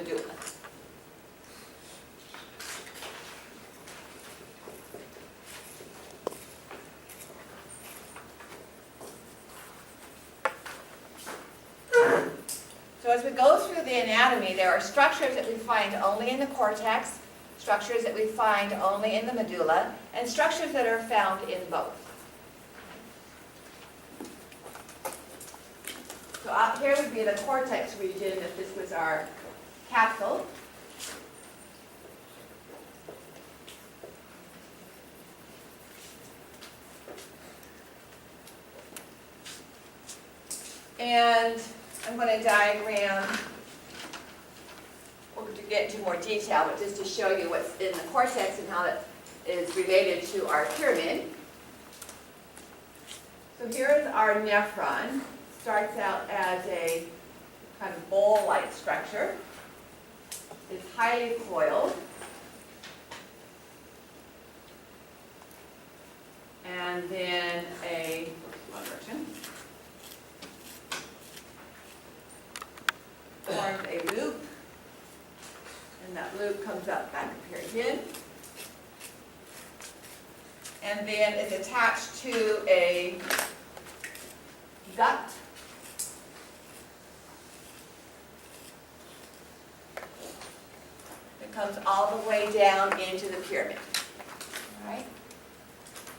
medulla. So as we go through the anatomy, there are structures that we find only in the cortex, structures that we find only in the medulla, and structures that are found in both. So out here would be the cortex region if this was our capsule. And I'm going to diagram, we'll get into more detail, but just to show you what's in the cortex and how that is related to our pyramid. So here's our nephron. Starts out as a kind of bowl-like structure. It's highly coiled. And then forms a loop, and that loop comes up back up here again. And then it's attached to a duct. It comes all the way down into the pyramid. All right?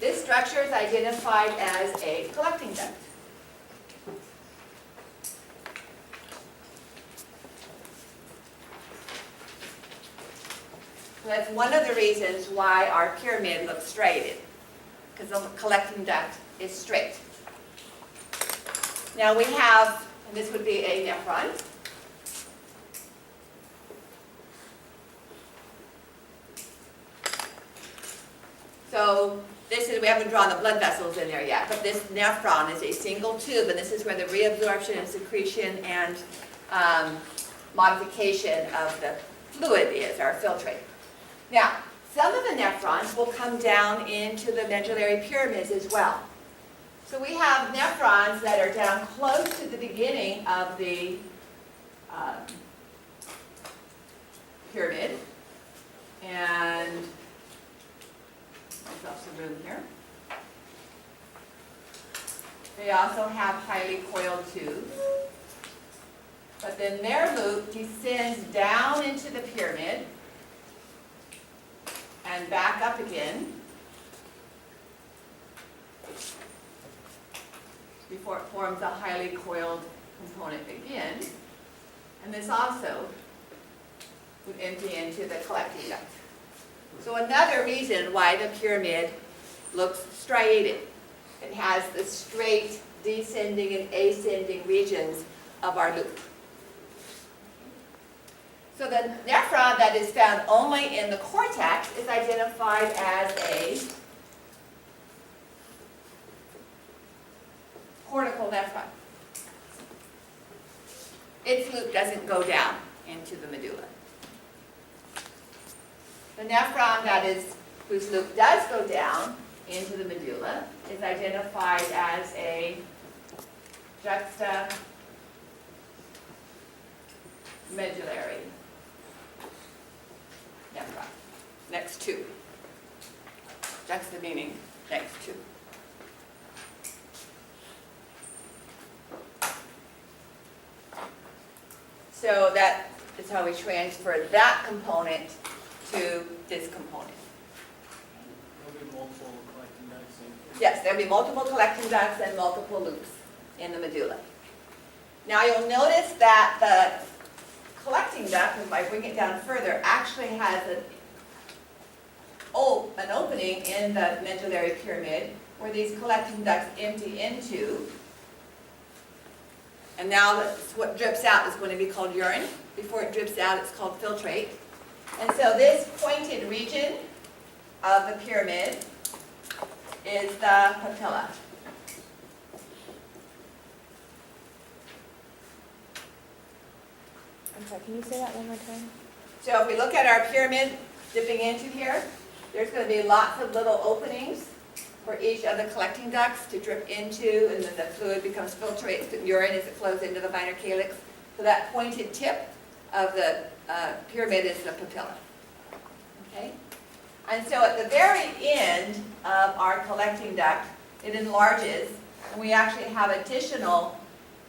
This structure is identified as a collecting duct. So that's one of the reasons why our pyramid looks striated, because the collecting duct is straight. Now we have, and this would be a nephron. So this is, we haven't drawn the blood vessels in there yet, but this nephron is a single tube, and this is where the reabsorption and secretion and modification of the fluid is, our filtrate. Now, some of the nephrons will come down into the medullary pyramids as well. So we have nephrons that are down close to the beginning of the pyramid. And myself some room here. They also have highly coiled tubes. But then their loop descends down into the pyramid and back up again before it forms a highly coiled component again. And this also would empty into the collecting duct. So another reason why the pyramid looks striated. It has the straight descending and ascending regions of our loop. So the nephron that is found only in the cortex is identified as a cortical nephron. Its loop doesn't go down into the medulla. The nephron whose loop does go down into the medulla is identified as a juxtamedullary nephron. Next to. Juxta meaning next to. So that is how we transfer that component to this component. There'll be multiple collecting ducts. Yes, there'll be multiple collecting ducts and multiple loops in the medulla. Now you'll notice that the collecting duct, if I bring it down further, actually has an opening in the medullary pyramid where these collecting ducts empty into. And now what drips out is going to be called urine. Before it drips out, it's called filtrate. And so this pointed region of the pyramid is the papilla. I'm sorry, can you say that one more time? So if we look at our pyramid dipping into here, there's going to be lots of little openings for each of the collecting ducts to drip into, and then the fluid becomes filtrate, urine as it flows into the minor calyx. So that pointed tip of the pyramid is the papilla. Okay? And so at the very end of our collecting duct, it enlarges, and we actually have additional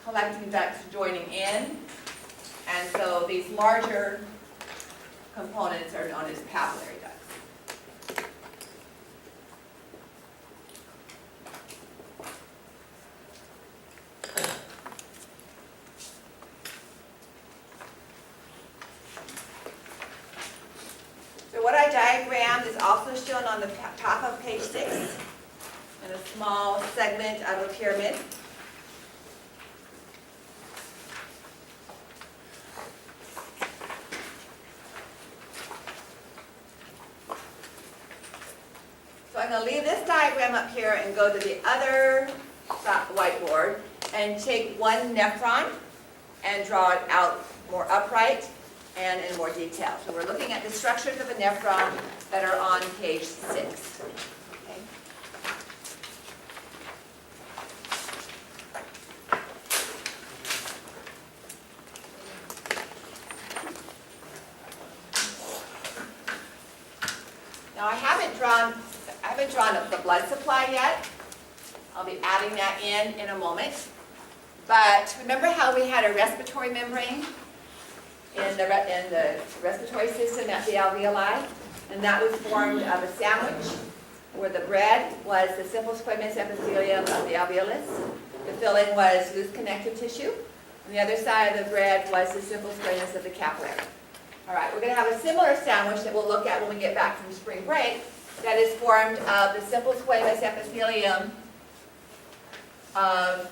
collecting ducts joining in. And so these larger components are known as papillary ducts. So what I diagrammed is also shown on the top of page 6 in a small segment of a pyramid. So I'm going to leave this diagram up here and go to the other whiteboard and take one nephron and draw it out more upright and in more detail. So we're looking at the structures of a nephron that are on page 6. Okay. Now I haven't drawn up the blood supply yet. I'll be adding that in a moment. But remember how we had a respiratory membrane in the respiratory system at the alveoli? And that was formed of a sandwich where the bread was the simple squamous epithelium of the alveolus. The filling was loose connective tissue. And the other side of the bread was the simple squamous of the capillary. All right, we're going to have a similar sandwich that we'll look at when we get back from spring break that is formed of the simple squamous epithelium of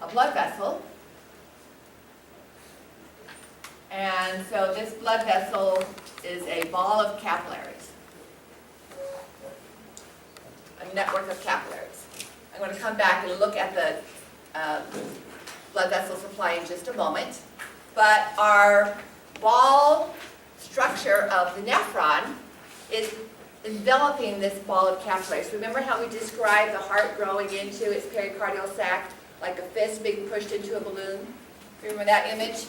a blood vessel. And so this blood vessel is a ball of capillaries, a network of capillaries. I'm going to come back and look at the blood vessel supply in just a moment. But our ball structure of the nephron is enveloping this ball of capillaries. Remember how we described the heart growing into its pericardial sac like a fist being pushed into a balloon? Remember that image?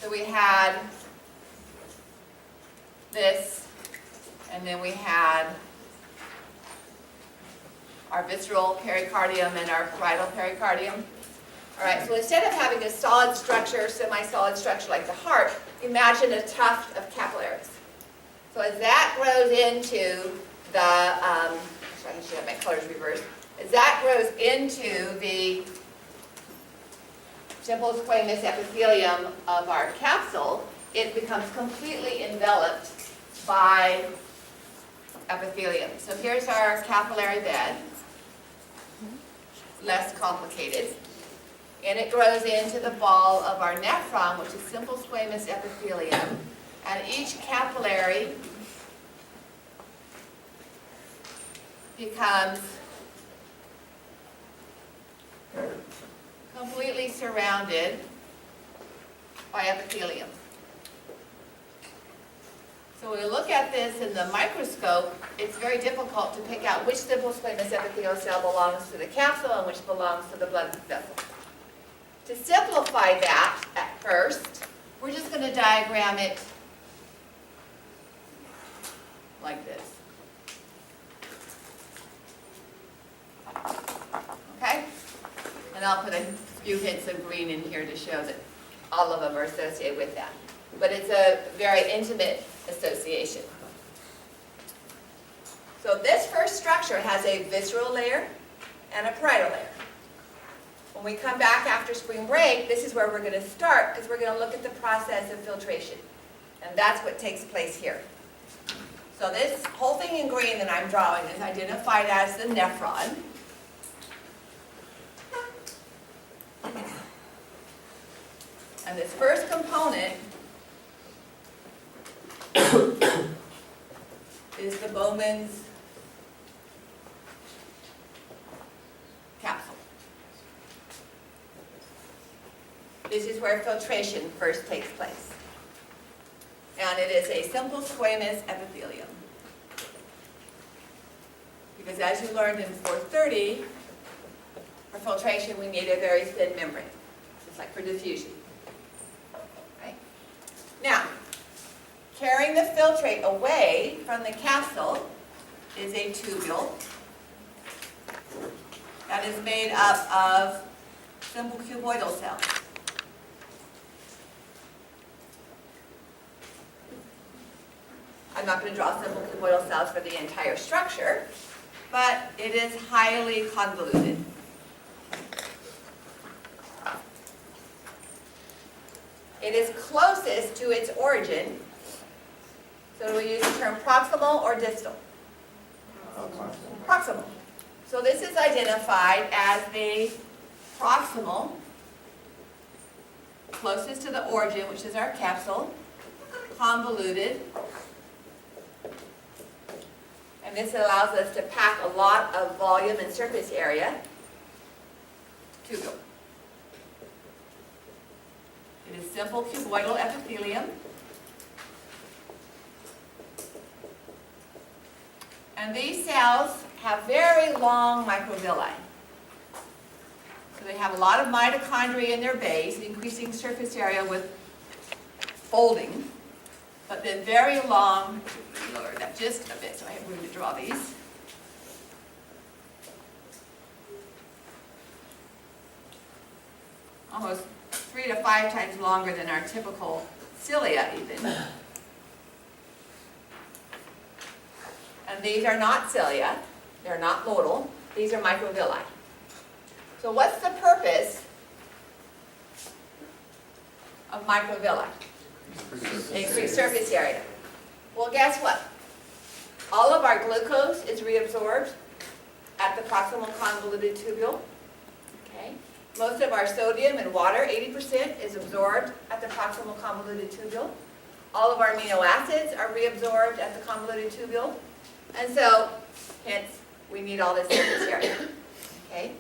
So we had this, and then we had our visceral pericardium and our parietal pericardium. All right, so instead of having a solid structure, semi-solid structure like the heart, imagine a tuft of capillaries. So as that grows into the, I should have my colors reversed. As that grows into the simple squamous epithelium of our capsule, it becomes completely enveloped by epithelium. So here's our capillary bed, less complicated. And it grows into the ball of our nephron, which is simple squamous epithelium. And each capillary becomes completely surrounded by epithelium. So when we look at this in the microscope, it's very difficult to pick out which simple squamous epithelial cell belongs to the capsule and which belongs to the blood vessel. To simplify that at first, we're just going to diagram it like this. Okay? And I'll put a few hints of green in here to show that all of them are associated with that. But it's a very intimate association. So this first structure has a visceral layer and a parietal layer. When we come back after spring break, this is where we're going to start because we're going to look at the process of filtration. And that's what takes place here. So this whole thing in green that I'm drawing is identified as the nephron. And this first component is the Bowman's capsule. This is where filtration first takes place. And it is a simple squamous epithelium. Because as you learned in 430, for filtration we need a very thin membrane. It's like for diffusion. Right? Now, carrying the filtrate away from the capsule is a tubule that is made up of simple cuboidal cells. I'm not going to draw simple cuboidal cells for the entire structure, but it is highly convoluted. It is closest to its origin, so do we use the term proximal or distal? Proximal. So this is identified as the proximal, closest to the origin, which is our capsule, convoluted. And this allows us to pack a lot of volume and surface area. Tubule. It is simple cuboidal epithelium. And these cells have very long microvilli. So they have a lot of mitochondria in their base, increasing surface area with folding, but then very long, lower that just a bit so I have room to draw these. Almost 3 to 5 times longer than our typical cilia even. And these are not cilia, they're not motile, these are microvilli. So what's the purpose of microvilli? Increase surface area. Well, guess what? All of our glucose is reabsorbed at the proximal convoluted tubule. Okay. Most of our sodium and water, 80%, is absorbed at the proximal convoluted tubule. All of our amino acids are reabsorbed at the convoluted tubule. And so, hence, we need all this surface area. Okay.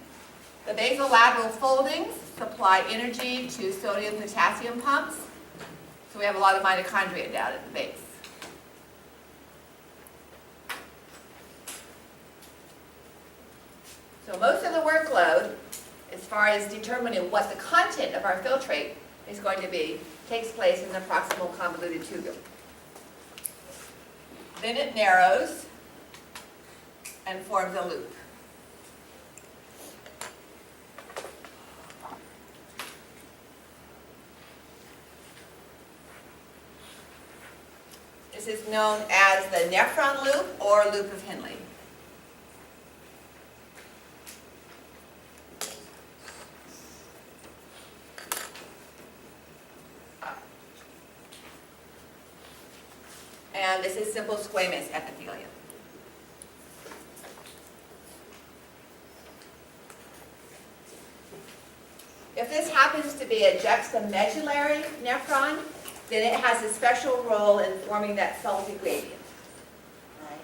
The basolateral foldings supply energy to sodium-potassium pumps. So we have a lot of mitochondria down at the base. So most of the workload, as far as determining what the content of our filtrate is going to be, takes place in the proximal convoluted tubule. Then it narrows and forms a loop. This is known as the nephron loop or loop of Henle. And this is simple squamous epithelium. If this happens to be a juxtamedullary nephron, then it has a special role in forming that salty gradient. Right.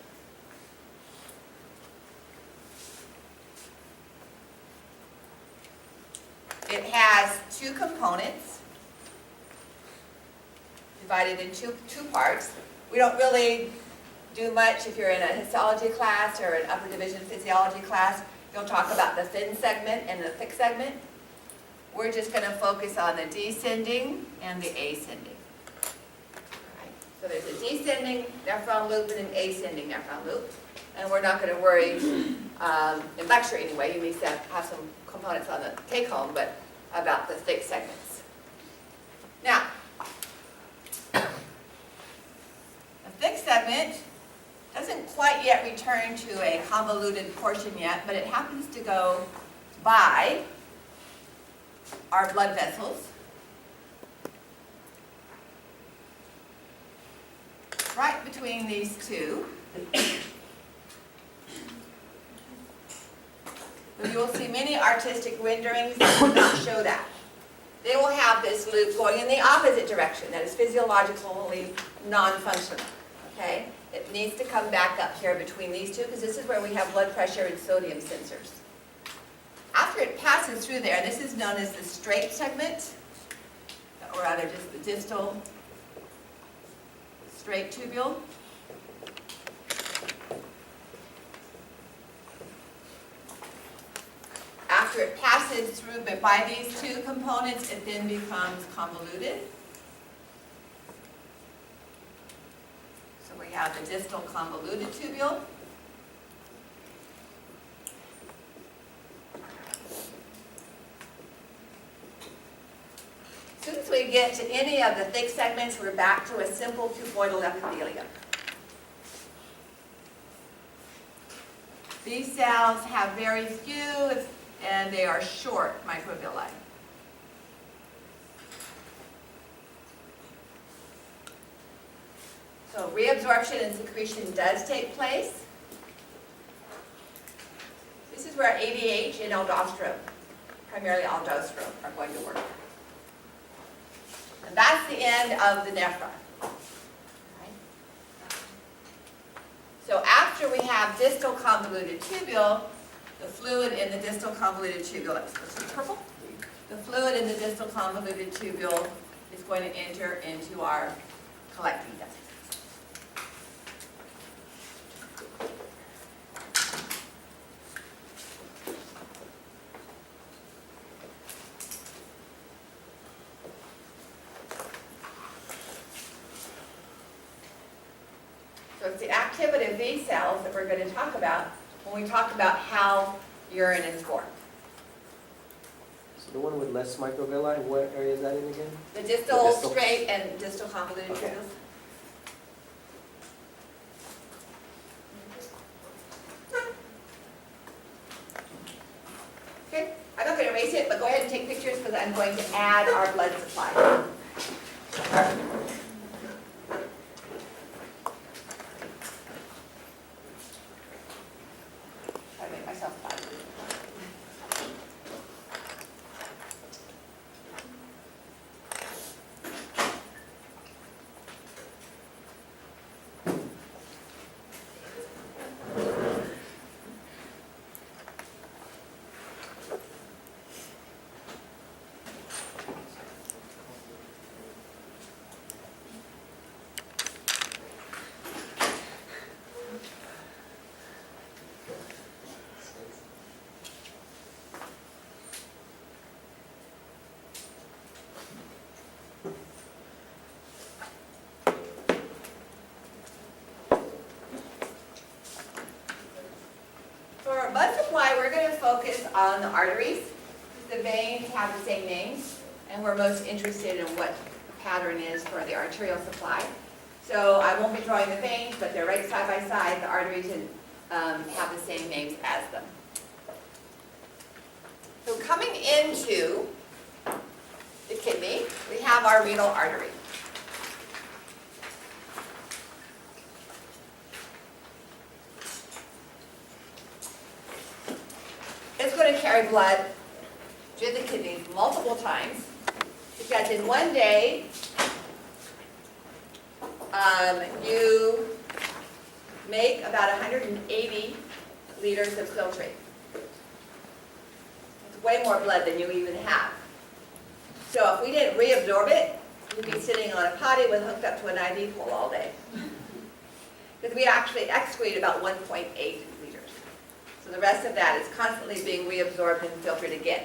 It has two components, divided into two parts. We don't really do much if you're in a histology class or an upper division physiology class. You'll talk about the thin segment and the thick segment. We're just going to focus on the descending and the ascending. So there's a descending nephron loop and an ascending nephron loop. And we're not going to worry, in lecture anyway, you need to have some components on the take home, but about the thick segments. Now, the thick segment doesn't quite yet return to a convoluted portion yet, but it happens to go by our blood vessels. Right between these two. But you will see many artistic renderings that do not show that. They will have this loop going in the opposite direction, that is physiologically non-functional. Okay? It needs to come back up here between these two because this is where we have blood pressure and sodium sensors. After it passes through there, this is known as the straight segment, or rather just the distal straight tubule. After it passes through by these two components, it then becomes convoluted. So we have the distal convoluted tubule. As soon as we get to any of the thick segments, we're back to a simple cuboidal epithelium. These cells have very few, and they are short microvilli. So reabsorption and secretion does take place. This is where ADH and aldosterone, primarily aldosterone, are going to work. And that's the end of the nephron. Okay. So after we have distal convoluted tubule, the fluid in the distal convoluted tubule, let's see purple. The fluid in the distal convoluted tubule is going to enter into our collecting duct. So it's the activity of these cells that we're going to talk about when we talk about how urine is formed. So the one with less microvilli, what area is that in again? The distal, The distal. straight, and distal convoluted Okay. tubules. Okay, I'm not going to erase it, but go ahead and take pictures because I'm going to add our blood supply. I make myself proud. For our blood supply, we're going to focus on the arteries. The veins have the same names, and we're most interested in what the pattern is for the arterial supply. So I won't be drawing the veins, but they're right side by side. The arteries have the same names as them. So coming into the kidney, we have our renal artery. It's going to carry blood to the kidneys multiple times because in one day you make about 180 liters of filtrate. It's way more blood than you even have. So if we didn't reabsorb it, we'd be sitting on a potty with hooked up to an IV pole all day. Because we actually excrete about 1.8 liters. So the rest of that is constantly being reabsorbed and filtered again.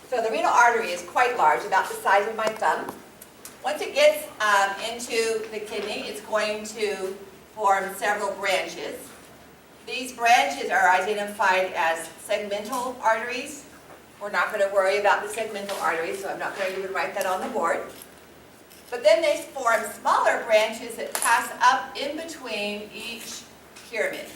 So the renal artery is quite large, about the size of my thumb. Once it gets into the kidney, it's going to form several branches. These branches are identified as segmental arteries. We're not going to worry about the segmental arteries, so I'm not going to even write that on the board. But then they form smaller branches that pass up in between each pyramid.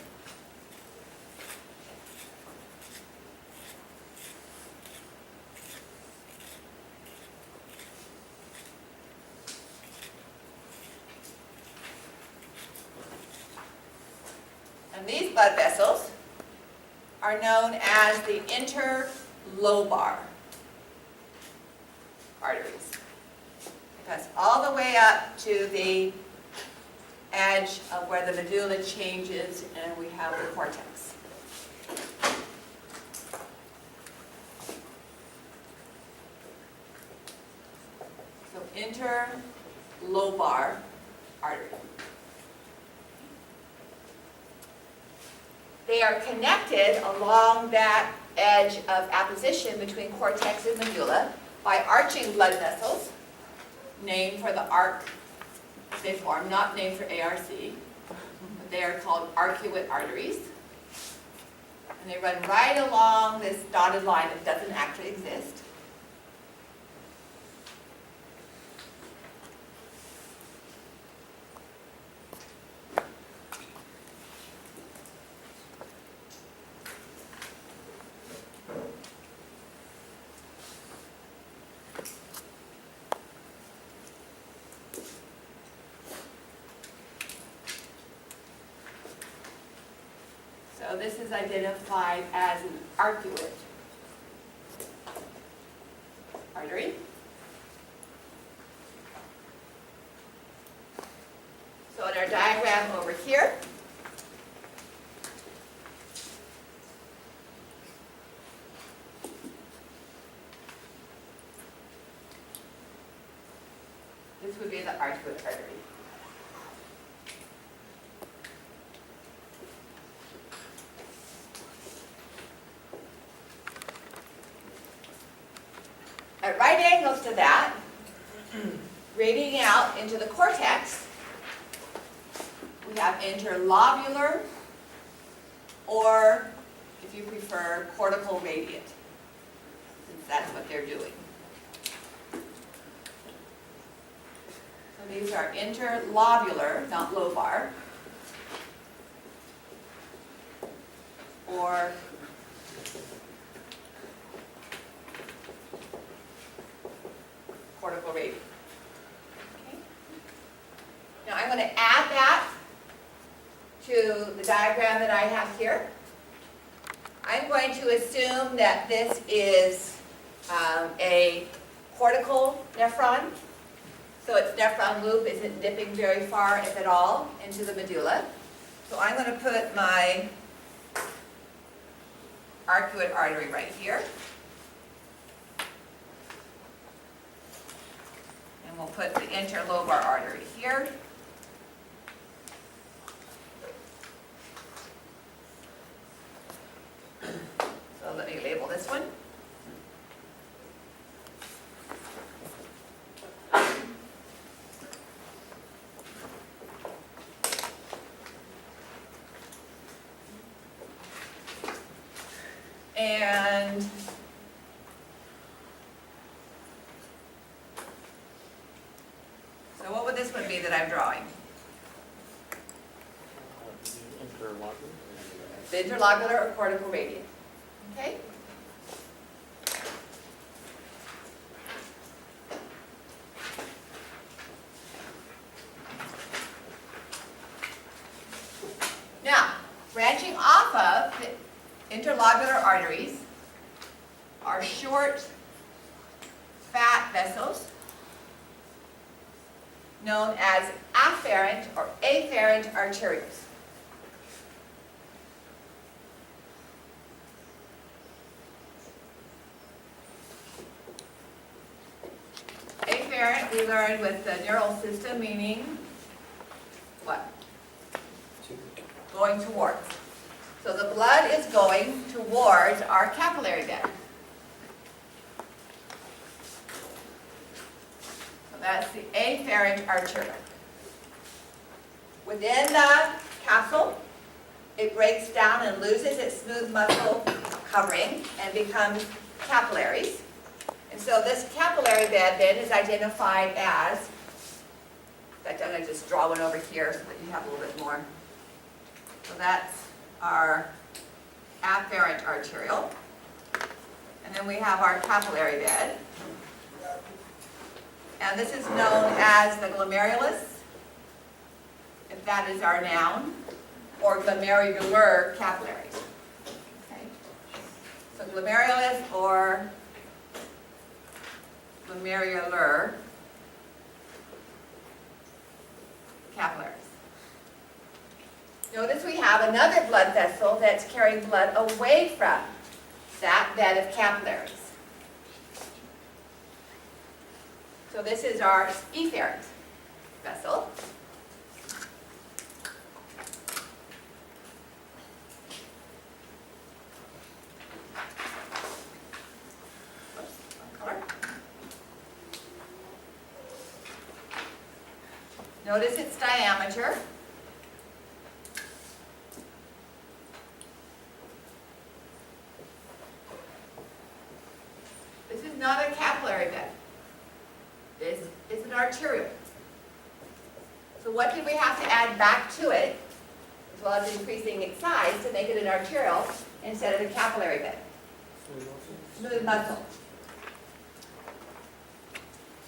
And these blood vessels are known as the interlobar arteries. It pass all the way up to the edge of where the medulla changes and we have the cortex. So interlobar artery. They are connected along that edge of apposition between cortex and medulla by arching blood vessels, named for the arc they form, not named for ARC. they are called arcuate arteries. And they run right along this dotted line that doesn't actually exist. So this is identified as an arcuate artery. So in our diagram over here, this would be the arcuate artery. At right angles to that, radiating out into the cortex, we have interlobular, or if you prefer, cortical radiate, since that's what they're doing. So these are interlobular, not lobar, or cortical radiate. Okay. Now I'm going to add that to the diagram that I have here. I'm going to assume that this is a cortical nephron, so its nephron loop isn't dipping very far, if at all, into the medulla. So I'm going to put my arcuate artery right here. And we'll put the interlobar artery here. So let me label this one. And so what would this one be that I'm drawing? The interlobular or cortical radiate. Okay? Now, branching off of the interlobular arteries are short, fat vessels known as afferent or afferent arterioles. Afferent, we learned with the neural system, meaning what? Going towards. So the blood is going towards our capillary bed. So that's the afferent arteriole. Within the capsule, it breaks down and loses its smooth muscle covering and becomes capillaries. And so this capillary bed then is identified as, in fact, I'm going to just draw one over here so that you have a little bit more. So that's our afferent arteriole. And then we have our capillary bed. And this is known as the glomerulus, if that is our noun, or glomerular capillaries. Okay. So glomerulus or glomerular capillaries. Notice we have another blood vessel that's carrying blood away from that bed of capillaries. So this is our efferent vessel. Notice its diameter arteriole. So what did we have to add back to it, as well as increasing its size, to make it an arteriole instead of a capillary bed? Smooth muscle.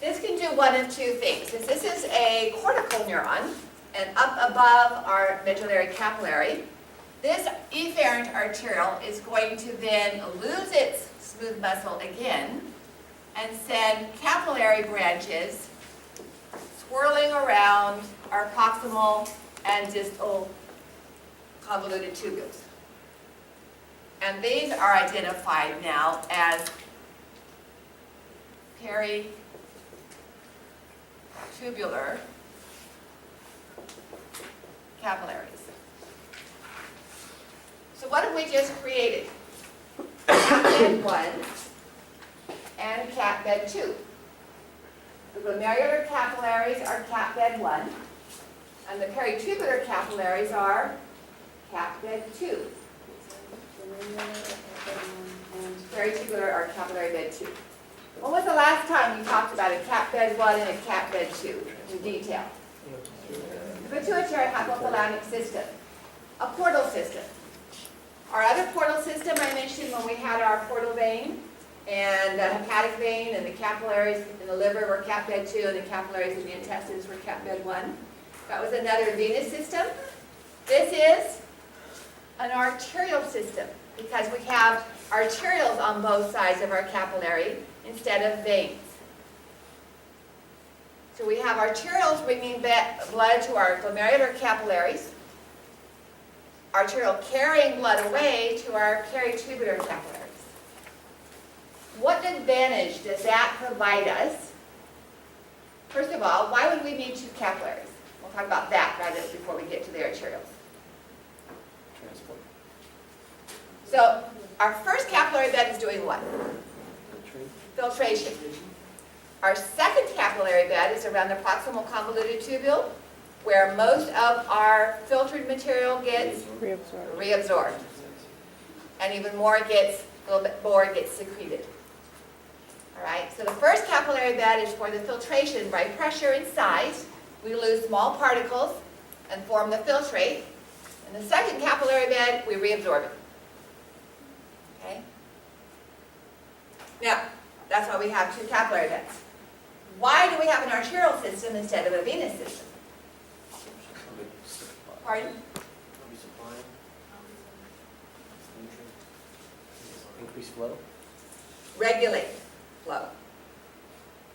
This can do one of two things. Since this is a cortical neuron, and up above our medullary capillary, this efferent arteriole is going to then lose its smooth muscle again and send capillary branches swirling around our proximal and distal convoluted tubules. And these are identified now as peritubular capillaries. So what have we just created? Cap bed 1 and cap bed 2. The glomerular capillaries are cap bed 1, and the peritubular capillaries are cap bed 2. Peritubular are capillary bed 2. When was the last time we talked about a cap bed 1 and a cap bed 2 in detail? The pituitary hypothalamic system, a portal system. Our other portal system I mentioned when we had our portal vein, and the hepatic vein, and the capillaries in the liver were cap bed 2, and the capillaries in the intestines were cap bed 1. That was another venous system. This is an arterial system, because we have arterioles on both sides of our capillary instead of veins. So we have arterioles bringing blood to our glomerular capillaries, arteriole carrying blood away to our peritubular capillaries. What advantage does that provide us? First of all, why would we need 2 capillaries? We'll talk about that rather before we get to the arterioles. Transport. So our first capillary bed is doing what? Filtration. Our second capillary bed is around the proximal convoluted tubule, where most of our filtered material gets reabsorbed. And even more gets, a little bit more gets secreted. All right, so the first capillary bed is for the filtration by pressure and size. We lose small particles and form the filtrate. In the second capillary bed, we reabsorb it. Okay? Now, that's why we have 2 capillary beds. Why do we have an arterial system instead of a venous system? Pardon? Increased flow? Regulate flow.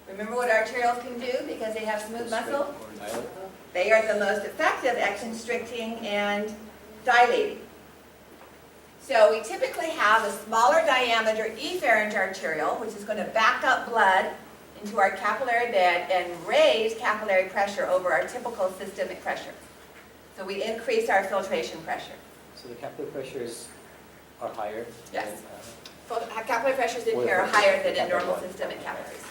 Remember what arterioles can do because they have smooth muscle? Dilate? They are the most effective at constricting and dilating. So we typically have a smaller diameter efferent arteriole, which is going to back up blood into our capillary bed and raise capillary pressure over our typical systemic pressure. So we increase our filtration pressure. So the capillary pressures are higher? Yes. Than, Capillary pressures in here are higher than in normal systemic capillaries.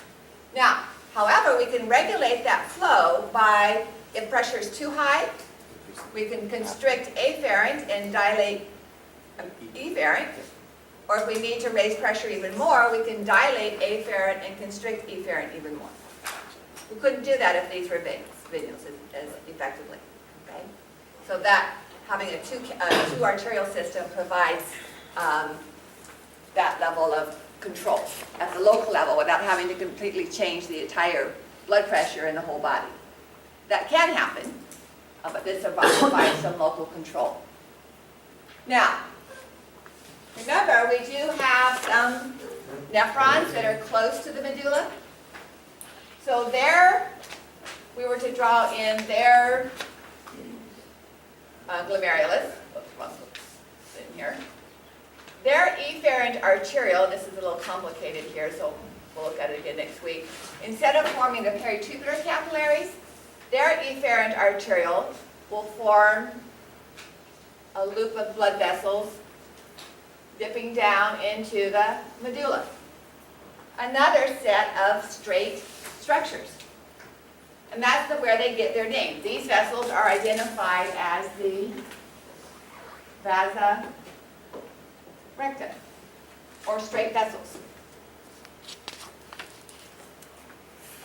Now, however, we can regulate that flow by, if pressure is too high, we can constrict afferent and dilate efferent. Or if we need to raise pressure even more, we can dilate afferent and constrict efferent even more. We couldn't do that if these were veins as effectively. Okay? So that, having a two arterial system provides that level of control at the local level without having to completely change the entire blood pressure in the whole body. That can happen, but this provides some local control. Now, remember, we do have some nephrons that are close to the medulla. So there, we were to draw in their glomerulus. In here. Their efferent arteriole, this is a little complicated here, so we'll look at it again next week. Instead of forming the peritubular capillaries, their efferent arteriole will form a loop of blood vessels dipping down into the medulla. Another set of straight structures. And that's where they get their name. These vessels are identified as the vasa recta, or straight vessels.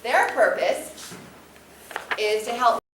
Their purpose is to help